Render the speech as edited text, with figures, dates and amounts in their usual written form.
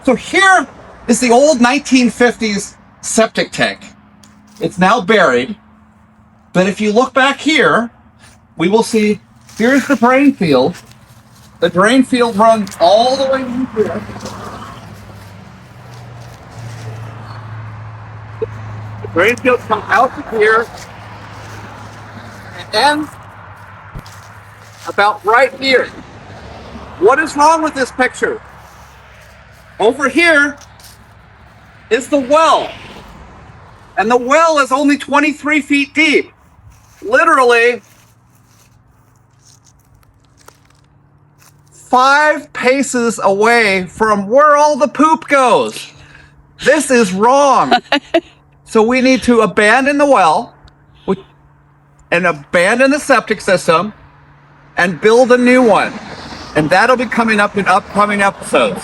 So here is the old 1950s septic tank. It's now buried. But if you look back here, we will see here's the drain field. The drain field runs all the way in here. The drain field comes out to here and ends about right here. What is wrong with this picture? Over here is the well. And the well is only 23 feet deep. Literally 5 paces away from where all the poop goes. This is wrong. So we need to abandon the well and abandon the septic system and build a new one. And that'll be coming up in upcoming episodes.